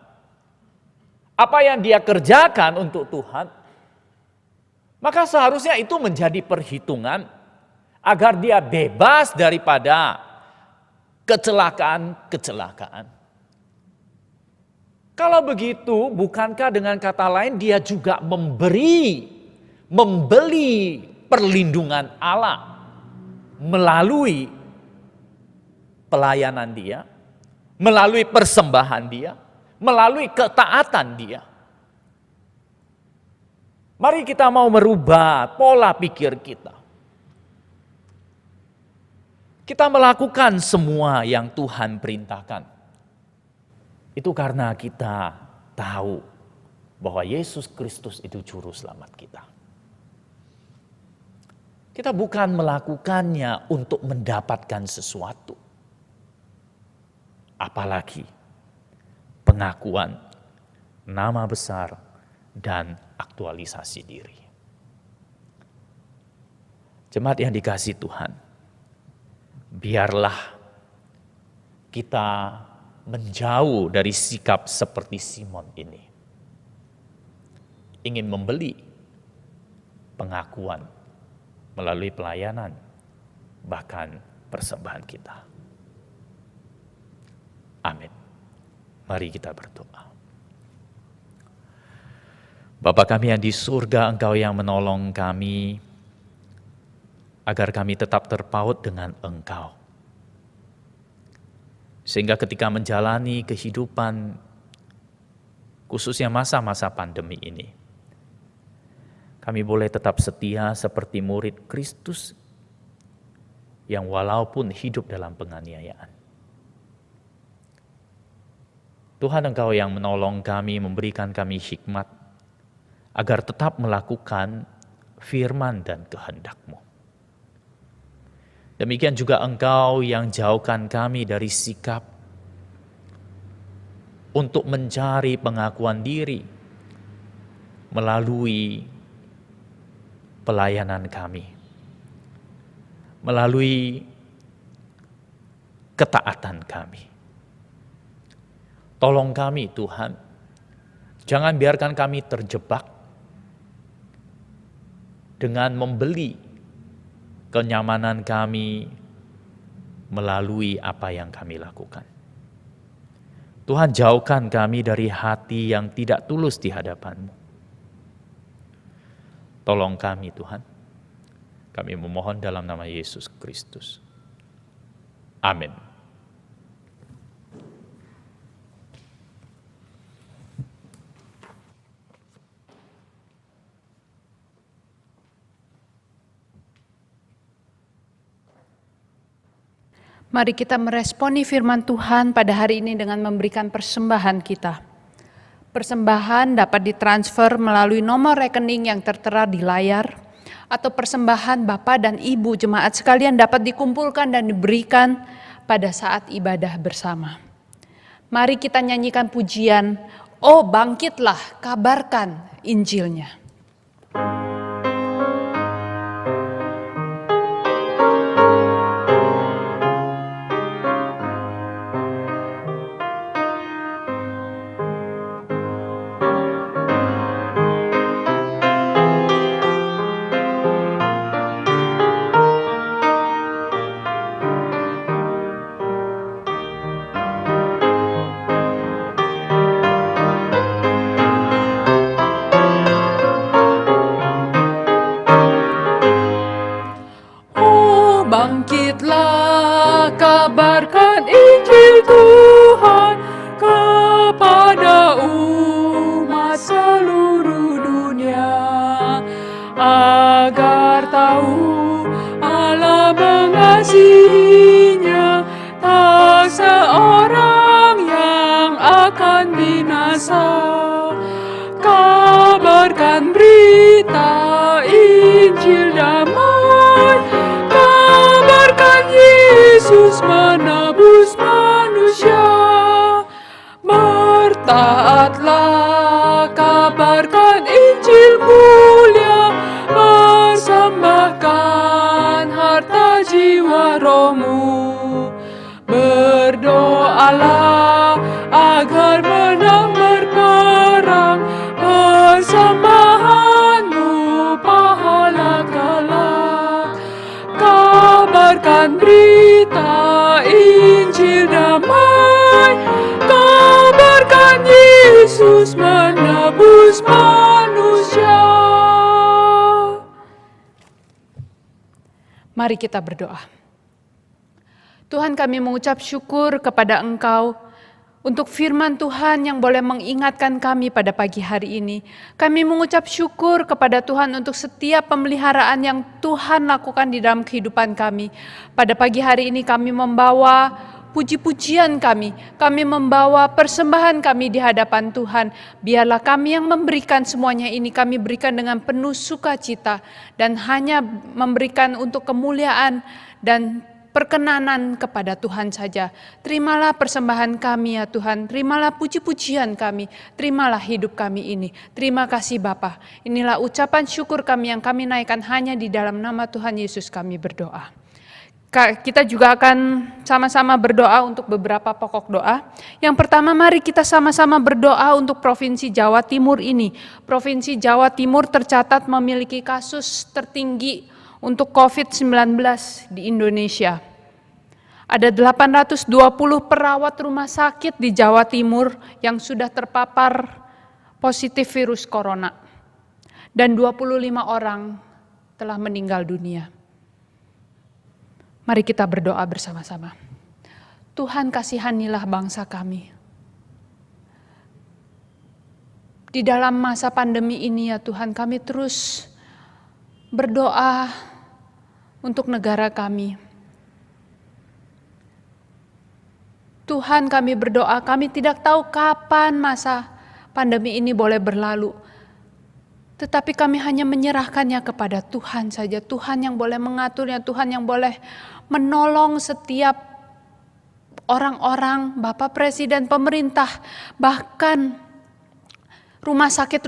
apa yang dia kerjakan untuk Tuhan, maka seharusnya itu menjadi perhitungan agar dia bebas daripada kecelakaan-kecelakaan. Kalau begitu, bukankah dengan kata lain dia juga membeli perlindungan Allah melalui pelayanan dia, melalui persembahan dia, melalui ketaatan dia. Mari kita mau merubah pola pikir kita. Kita melakukan semua yang Tuhan perintahkan. Itu karena kita tahu bahwa Yesus Kristus itu juru selamat kita. Kita bukan melakukannya untuk mendapatkan sesuatu. Apalagi pengakuan nama besar dan aktualisasi diri. Jemaat yang dikasihi Tuhan, biarlah kita menjauh dari sikap seperti Simon ini. Ingin membeli pengakuan melalui pelayanan, bahkan persembahan kita. Amin. Mari kita berdoa. Bapa kami yang di surga, Engkau yang menolong kami, agar kami tetap terpaut dengan Engkau. Sehingga ketika menjalani kehidupan, khususnya masa-masa pandemi ini, kami boleh tetap setia seperti murid Kristus yang walaupun hidup dalam penganiayaan. Tuhan, Engkau yang menolong kami, memberikan kami hikmat, agar tetap melakukan firman dan kehendak-Mu. Demikian juga Engkau yang jauhkan kami dari sikap untuk mencari pengakuan diri melalui pelayanan kami, melalui ketaatan kami. Tolong kami Tuhan, jangan biarkan kami terjebak dengan membeli kenyamanan kami melalui apa yang kami lakukan. Tuhan, jauhkan kami dari hati yang tidak tulus di hadapan-Mu. Tolong kami Tuhan. Kami memohon dalam nama Yesus Kristus. Amin. Mari kita meresponi firman Tuhan pada hari ini dengan memberikan persembahan kita. Persembahan dapat ditransfer melalui nomor rekening yang tertera di layar, atau persembahan Bapak dan Ibu jemaat sekalian dapat dikumpulkan dan diberikan pada saat ibadah bersama. Mari kita nyanyikan pujian, "Oh bangkitlah, kabarkan Injilnya." binasa. Kabarkan berita Injil damai, kabarkan Yesus menebus manusia. Bertaatlah, kabarkan Injil mulia, persembahkan harta jiwa rohmu. Berdoalah agar menang berperang, persembahanmu pahala kelak. Kabarkan berita Injil damai, kabarkan Yesus menebus manusia. Mari kita berdoa. Tuhan, kami mengucap syukur kepada Engkau untuk firman Tuhan yang boleh mengingatkan kami pada pagi hari ini. Kami mengucap syukur kepada Tuhan untuk setiap pemeliharaan yang Tuhan lakukan di dalam kehidupan kami. Pada pagi hari ini kami membawa puji-pujian kami membawa persembahan kami di hadapan Tuhan. Biarlah kami yang memberikan semuanya ini, kami berikan dengan penuh sukacita dan hanya memberikan untuk kemuliaan dan perkenanan kepada Tuhan saja. Terimalah persembahan kami ya Tuhan, terimalah puji-pujian kami, terimalah hidup kami ini. Terima kasih Bapa. Inilah ucapan syukur kami yang kami naikkan hanya di dalam nama Tuhan Yesus kami berdoa. Kita juga akan sama-sama berdoa untuk beberapa pokok doa. Yang pertama, mari kita sama-sama berdoa untuk Provinsi Jawa Timur ini. Provinsi Jawa Timur tercatat memiliki kasus tertinggi untuk COVID-19 di Indonesia. Ada 820 perawat rumah sakit di Jawa Timur yang sudah terpapar positif virus corona. Dan 25 orang telah meninggal dunia. Mari kita berdoa bersama-sama. Tuhan, kasihanilah bangsa kami. Di dalam masa pandemi ini ya Tuhan, kami terus berdoa untuk negara kami. Tuhan, kami berdoa, kami tidak tahu kapan masa pandemi ini boleh berlalu. Tetapi kami hanya menyerahkannya kepada Tuhan saja. Tuhan yang boleh mengaturnya, Tuhan yang boleh menolong setiap orang-orang, Bapak Presiden, pemerintah, bahkan rumah sakit,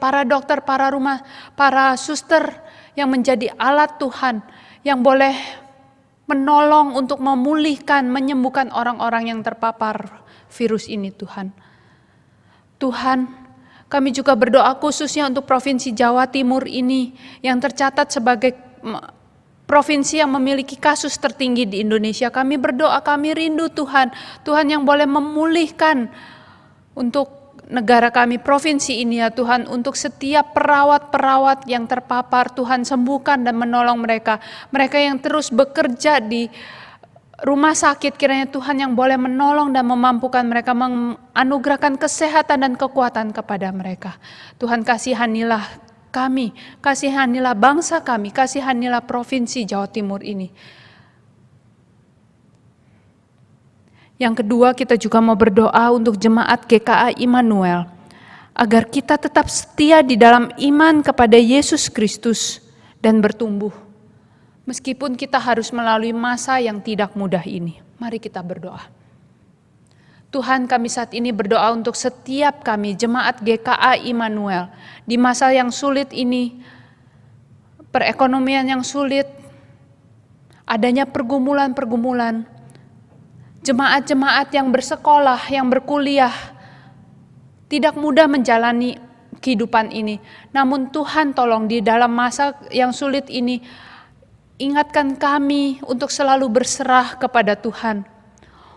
para dokter, para suster yang menjadi alat Tuhan, yang boleh menolong untuk memulihkan, menyembuhkan orang-orang yang terpapar virus ini Tuhan. Tuhan, kami juga berdoa khususnya untuk Provinsi Jawa Timur ini yang tercatat sebagai provinsi yang memiliki kasus tertinggi di Indonesia. Kami berdoa, kami rindu Tuhan, Tuhan yang boleh memulihkan untuk negara kami, provinsi ini ya Tuhan, untuk setiap perawat-perawat yang terpapar, Tuhan sembuhkan dan menolong mereka. Mereka yang terus bekerja di rumah sakit, kiranya Tuhan yang boleh menolong dan memampukan mereka, menganugerahkan kesehatan dan kekuatan kepada mereka. Tuhan, kasihanilah kami, kasihanilah bangsa kami, kasihanilah provinsi Jawa Timur ini. Yang kedua, kita juga mau berdoa untuk jemaat GKA Immanuel, agar kita tetap setia di dalam iman kepada Yesus Kristus dan bertumbuh. Meskipun kita harus melalui masa yang tidak mudah ini, mari kita berdoa. Tuhan, kami saat ini berdoa untuk setiap kami, jemaat GKA Immanuel, di masa yang sulit ini, perekonomian yang sulit, adanya pergumulan-pergumulan, jemaat-jemaat yang bersekolah, yang berkuliah, tidak mudah menjalani kehidupan ini. Namun Tuhan tolong di dalam masa yang sulit ini, ingatkan kami untuk selalu berserah kepada Tuhan.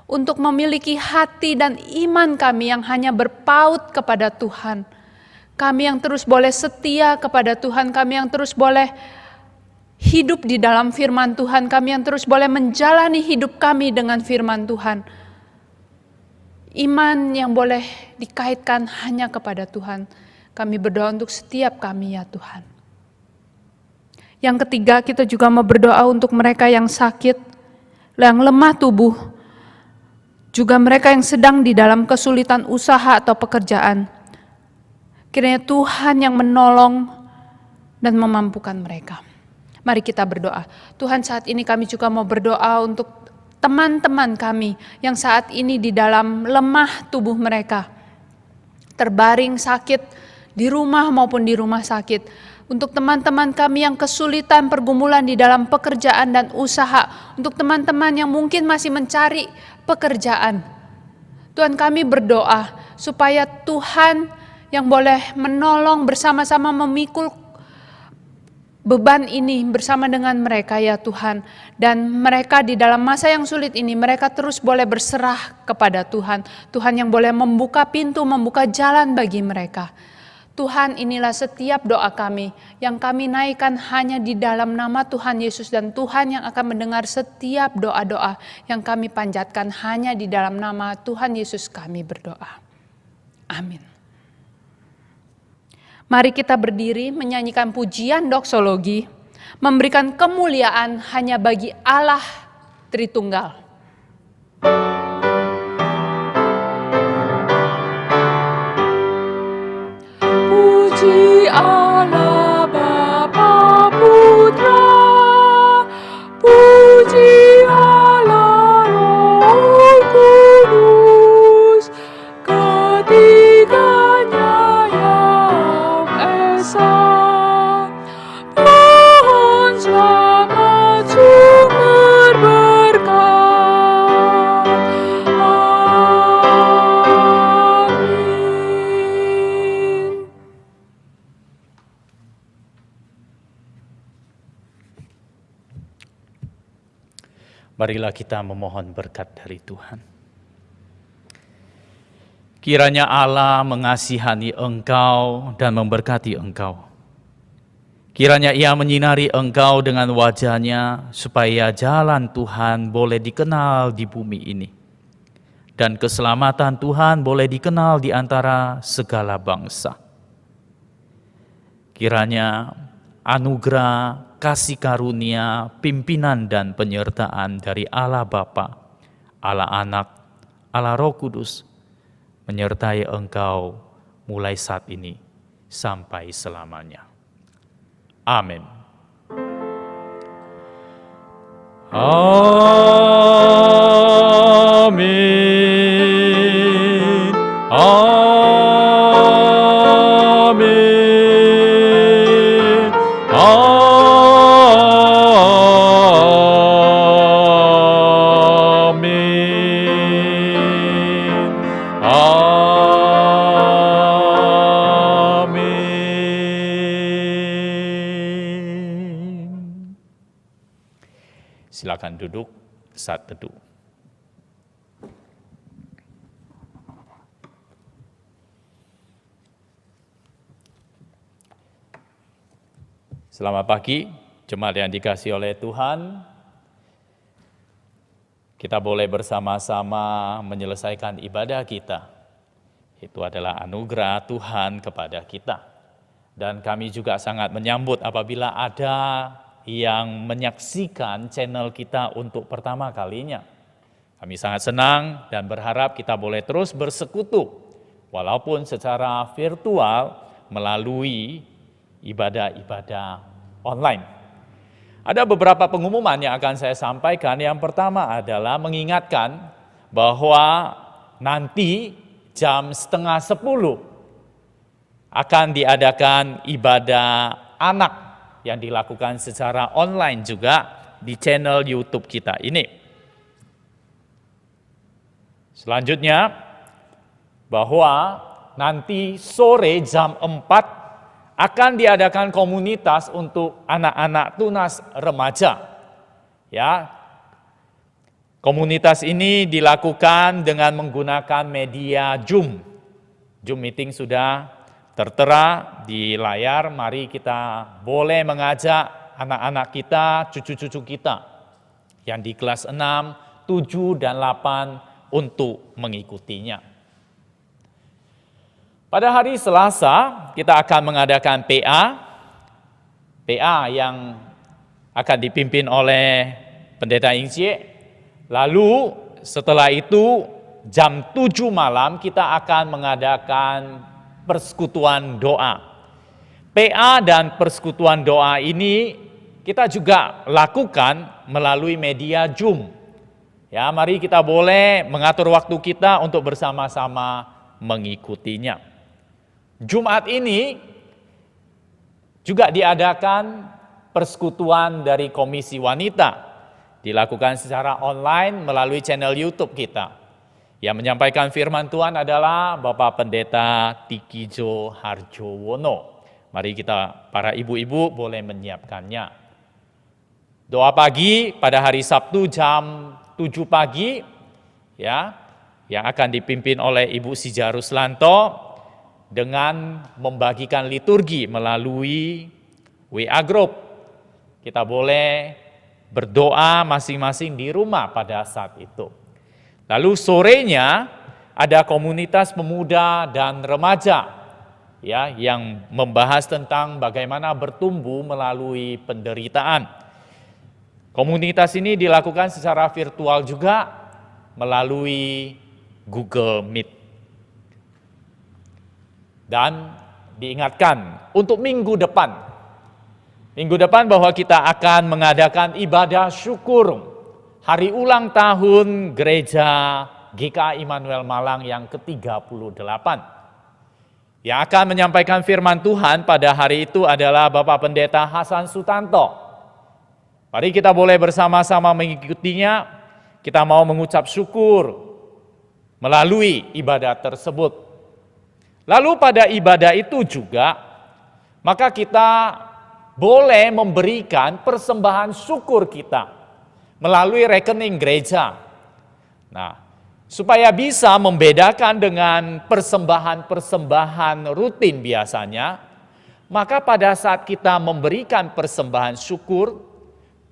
Untuk memiliki hati dan iman kami yang hanya berpaut kepada Tuhan. Kami yang terus boleh setia kepada Tuhan, kami yang terus boleh hidup di dalam firman Tuhan, kami yang terus boleh menjalani hidup kami dengan firman Tuhan. Iman yang boleh dikaitkan hanya kepada Tuhan. Kami berdoa untuk setiap kami ya Tuhan. Yang ketiga, kita juga mau berdoa untuk mereka yang sakit, yang lemah tubuh. juga mereka yang sedang di dalam kesulitan usaha atau pekerjaan. Kiranya Tuhan yang menolong dan memampukan mereka. Mari kita berdoa. Tuhan, saat ini kami juga mau berdoa untuk teman-teman kami yang saat ini di dalam lemah tubuh mereka, terbaring sakit di rumah maupun di rumah sakit. Untuk teman-teman kami yang kesulitan pergumulan di dalam pekerjaan dan usaha. Untuk teman-teman yang mungkin masih mencari pekerjaan. Tuhan, kami berdoa supaya Tuhan yang boleh menolong bersama-sama memikul beban ini bersama dengan mereka ya Tuhan. Dan mereka di dalam masa yang sulit ini, mereka terus boleh berserah kepada Tuhan. Tuhan yang boleh membuka pintu, membuka jalan bagi mereka. Tuhan, inilah setiap doa kami yang kami naikkan hanya di dalam nama Tuhan Yesus, dan Tuhan yang akan mendengar setiap doa-doa yang kami panjatkan hanya di dalam nama Tuhan Yesus kami berdoa. Amin. Mari kita berdiri menyanyikan pujian doksologi, memberikan kemuliaan hanya bagi Allah Tritunggal. Puji Allah Bapa Putra, puji Allah Roh Kudus, ketiganya yang esa. Pohon selamat sumber berkat. Amin. Marilah kita memohon berkat dari Tuhan. Kiranya Allah mengasihani engkau dan memberkati engkau. Kiranya Ia menyinari engkau dengan wajah-Nya supaya jalan Tuhan boleh dikenal di bumi ini. Dan keselamatan Tuhan boleh dikenal di antara segala bangsa. Kiranya anugerah, kasih karunia, pimpinan dan penyertaan dari Allah Bapa, Allah Anak, Allah Roh Kudus menyertai engkau mulai saat ini sampai selamanya. Amin. Amin. Amin. Amin. Amin. Silakan duduk saat teduh. Selamat pagi, jemaat yang dikasihi oleh Tuhan. Kita boleh bersama-sama menyelesaikan ibadah kita. Itu adalah anugerah Tuhan kepada kita. Dan kami juga sangat menyambut apabila ada yang menyaksikan channel kita untuk pertama kalinya. Kami sangat senang dan berharap kita boleh terus bersekutu, walaupun secara virtual melalui ibadah-ibadah online. Ada beberapa pengumuman yang akan saya sampaikan. Yang pertama adalah mengingatkan bahwa nanti jam 9:30 akan diadakan ibadah anak yang dilakukan secara online juga di channel YouTube kita ini. Selanjutnya, bahwa nanti sore jam 4 akan diadakan komunitas untuk anak-anak tunas remaja. Ya. Komunitas ini dilakukan dengan menggunakan media Zoom. Zoom meeting sudah tertera di layar. Mari kita boleh mengajak anak-anak kita, cucu-cucu kita yang di kelas 6, 7, dan 8 untuk mengikutinya. Pada hari Selasa, kita akan mengadakan PA yang akan dipimpin oleh Pendeta Ingcie. Lalu setelah itu jam 7 malam kita akan mengadakan persekutuan doa. PA dan persekutuan doa ini kita juga lakukan melalui media Zoom. Ya, mari kita boleh mengatur waktu kita untuk bersama-sama mengikutinya. Jumat ini juga diadakan persekutuan dari Komisi Wanita. Dilakukan secara online melalui channel YouTube kita. Yang menyampaikan firman Tuhan adalah Bapak Pendeta Tikijo Harjowono. Mari kita para ibu-ibu boleh menyiapkannya. Doa pagi pada hari Sabtu jam 7 pagi ya, yang akan dipimpin oleh Ibu Sija Ruslanto dengan membagikan liturgi melalui WA Group. Kita boleh berdoa masing-masing di rumah pada saat itu. Lalu sorenya ada komunitas pemuda dan remaja ya yang membahas tentang bagaimana bertumbuh melalui penderitaan. Komunitas ini dilakukan secara virtual juga melalui Google Meet. Dan diingatkan untuk minggu depan bahwa kita akan mengadakan ibadah syukur hari ulang tahun Gereja GKI Immanuel Malang yang ke-38. Yang akan menyampaikan firman Tuhan pada hari itu adalah Bapak Pendeta Hasan Sutanto. Mari kita boleh bersama-sama mengikutinya, kita mau mengucap syukur melalui ibadah tersebut. Lalu pada ibadah itu juga, maka kita boleh memberikan persembahan syukur kita melalui rekening gereja. Nah, supaya bisa membedakan dengan persembahan-persembahan rutin biasanya, maka pada saat kita memberikan persembahan syukur,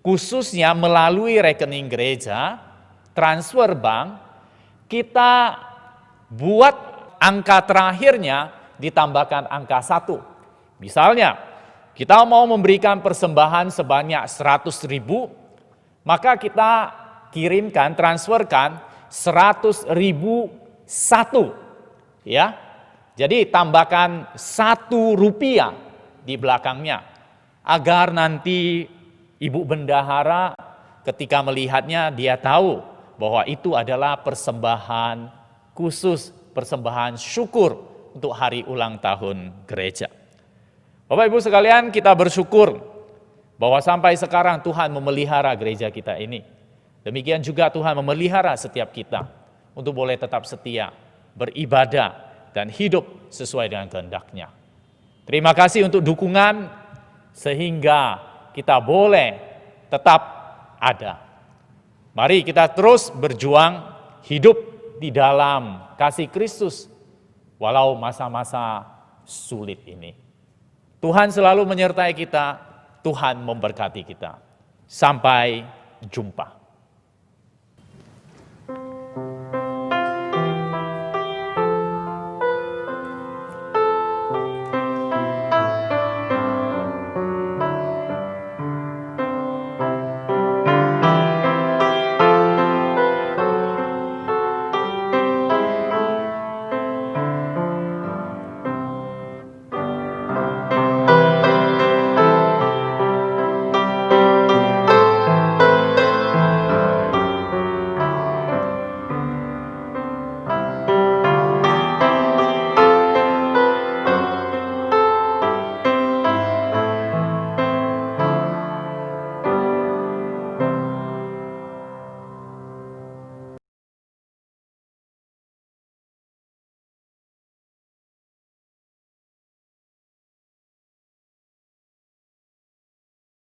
khususnya melalui rekening gereja, transfer bank, kita buat angka terakhirnya ditambahkan angka 1. Misalnya, kita mau memberikan persembahan sebanyak 100.000, maka kita kirimkan, transferkan 100.001, ya. Jadi tambahkan 1 rupiah di belakangnya, agar nanti Ibu Bendahara ketika melihatnya dia tahu bahwa itu adalah persembahan khusus, persembahan syukur untuk hari ulang tahun gereja. Bapak Ibu sekalian, kita bersyukur bahwa sampai sekarang Tuhan memelihara gereja kita ini. Demikian juga Tuhan memelihara setiap kita untuk boleh tetap setia, beribadah, dan hidup sesuai dengan kehendak-Nya. Terima kasih untuk dukungan sehingga kita boleh tetap ada. Mari kita terus berjuang hidup di dalam kasih Kristus walau masa-masa sulit ini. Tuhan selalu menyertai kita, Tuhan memberkati kita. Sampai jumpa.